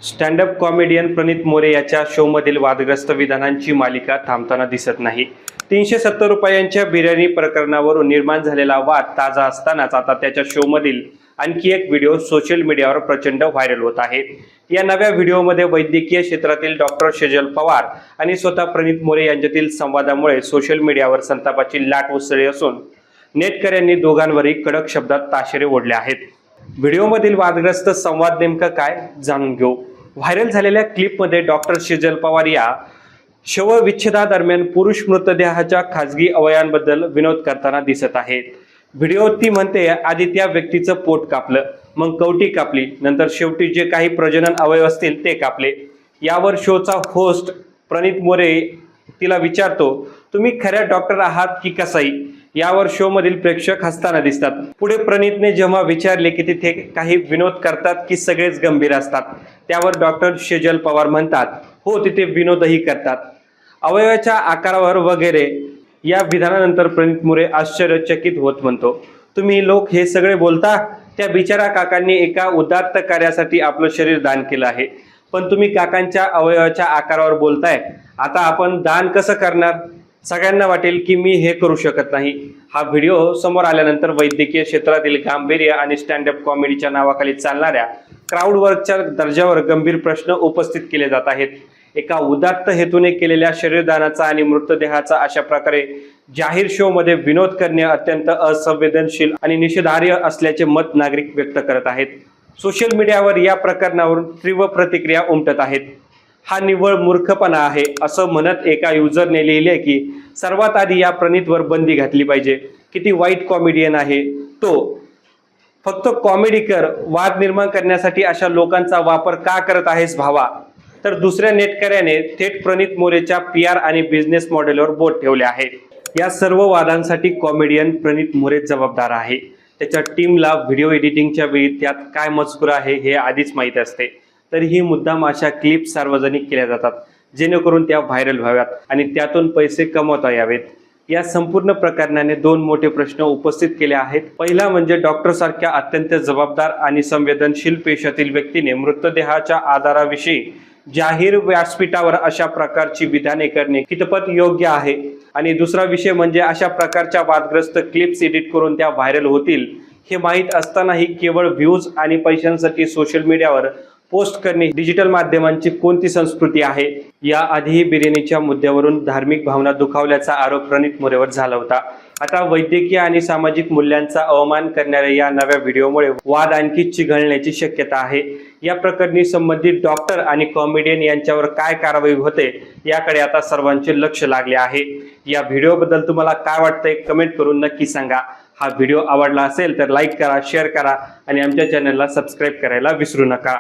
Stand up comedian प्रणित मोरे याच्या शोमधील वादग्रस्त विधानांची मालिका थांबताना दिसत नाही। 370 रुपयांच्या बिर्याणी प्रकरणावरून निर्माण झालेला वाद ताजा असतानाच आता त्याच्या शोमधील आणखी एक व्हिडिओ सोशल मीडियावर प्रचंड व्हायरल होत आहे। या नव्या व्हिडिओमध्ये वैद्यकीय क्षेत्रातील डॉक्टर शेजल पवार आणि स्वतः प्रणित मोरे यांच्यातील संवादामुळे सोशल मीडियावर संतापाची लाट उसळली असून नेटकऱ्यांनी दोघांवरही कडक शब्दात ताशेरे ओढले आहेत। व्हिडिओमधील वादग्रस्त संवाद नेमका काय जाणून घेऊ। व्हायरल झालेल्या क्लिपमध्ये डॉक्टर शेजल पवार या शवविच्छेदादरम्यान पुरुष मृतदेहाच्या खासगी अवयवांबद्दल विनोद करताना दिसत आहेत। व्हिडिओत ती म्हणते, आधी त्या व्यक्तीचं पोट कापलं, मग कवटी कापली, नंतर शेवटी जे काही प्रजनन अवयव असतील ते कापले। यावर शोचा होस्ट प्रणित मोरे तिला विचारतो, तुम्ही खऱ्या डॉक्टर आहात की कसाई? यावर शो मधील प्रेक्षक हसताना दिसतात। पुढे प्रणितने जेव्हा विचारले की तिथे काही विनोद करतात की सगळेच गंभीर असतात, त्यावर डॉक्टर शेजल पवार म्हणतात, हो तिथे विनोदही करतात, अवयवाच्या आकारावर वगैरे। या विधानानंतर प्रणित मोरे आश्चर्यचकित होत म्हणतो, तुम्ही लोक हे सगळे बोलता? त्या बिचारा काकांनी एका उदात्त कार्यासाठी आपलं शरीर दान केलं आहे, पण तुम्ही काकांच्या अवयवाच्या आकारावर बोलताय। आता आपण दान कसं करणार? सगळ्यांना वाटेल की मी हे करू शकत नाही। हा व्हिडिओ समोर आल्यानंतर वैद्यकीय क्षेत्रातील गांभीर्य आणि स्टँडअप कॉमेडीच्या नावाखाली चालणाऱ्या क्राऊड वर्कच्या दर्जावर गंभीर प्रश्न उपस्थित केले जात आहेत। एका उदात्त हेतूने केलेल्या शरीरदानाचा आणि मृतदेहाचा अशा प्रकारे जाहीर शो मध्ये विनोद करणे अत्यंत असंवेदनशील आणि निषेधार्ह असल्याचे मत नागरिक व्यक्त करत आहेत। सोशल मीडियावर या प्रकरणावरून तीव्र प्रतिक्रिया उमटत आहेत। हा निव्वळ मूर्खपणा आहे असं म्हणत एका युजरने लिहिले की सर्वात आधी या प्रणितवर बंदी घातली पाहिजे। किती वाईट कॉमेडियन आहे तो, फक्त कॉमेडी कर, वाद निर्माण करण्यासाठी अशा लोकांचा वापर का करत आहेस भावा? तर दुसऱ्या नेटकऱ्याने थेट प्रणित मोरेच्या PR आणि बिझनेस मॉडेलवर बोट ठेवले आहे। या सर्व वादांसाठी कॉमेडियन प्रणित मोरे जबाबदार आहे। त्याच्या टीमला व्हिडिओ एडिटिंगच्या वेळी त्यात काय मजकूर आहे हे आधीच माहीत असते, तरीही मुद्दाम अशा क्लिप सार्वजनिक केल्या जातात जेणेकरून त्या व्हायरल व्हाव्यात आणि त्यातून पैसे कमवता यावेत। या संपूर्ण प्रकरणाने दोन मोठे प्रश्न उपस्थित केले आहेत। पहिला म्हणजे डॉक्टर सारख्या अत्यंत जबाबदार आणि संवेदनशील पेशातील व्यक्तीने मृतदेहाच्या आधाराविषयी जाहीर व्यासपीठावर अशा प्रकारची विधाने करणे कितपत योग्य आहे, आणि दुसरा विषय म्हणजे अशा प्रकारच्या वादग्रस्त क्लिप्स एडिट करून त्या व्हायरल होतील हे माहीत असतानाही केवळ व्ह्यूज आणि पैशांसाठी सोशल मीडियावर पोस्ट करणे डिजिटल माध्यमांची कोणती संस्कृती आहे? या आधीही बिर्याणीच्या मुद्द्यावरून धार्मिक भावना दुखावल्याचा आरोप प्रणित मोरेवर झाला होता। आता वैद्यकीय आणि सामाजिक मूल्यांचा अवमान करणाऱ्या या नव्या व्हिडिओमुळे वाद आणखी चिघळण्याची शक्यता आहे। या प्रकरणी संबंधित डॉक्टर आणि कॉमेडियन यांच्यावर काय कारवाई होते याकडे आता सर्वांचे लक्ष लागले आहे। या व्हिडिओबद्दल तुम्हाला काय वाटतंय कमेंट करून नक्की सांगा। हा व्हिडिओ आवडला असेल तर लाईक करा, शेअर करा आणि आमच्या चॅनलला सबस्क्राईब करायला विसरू नका।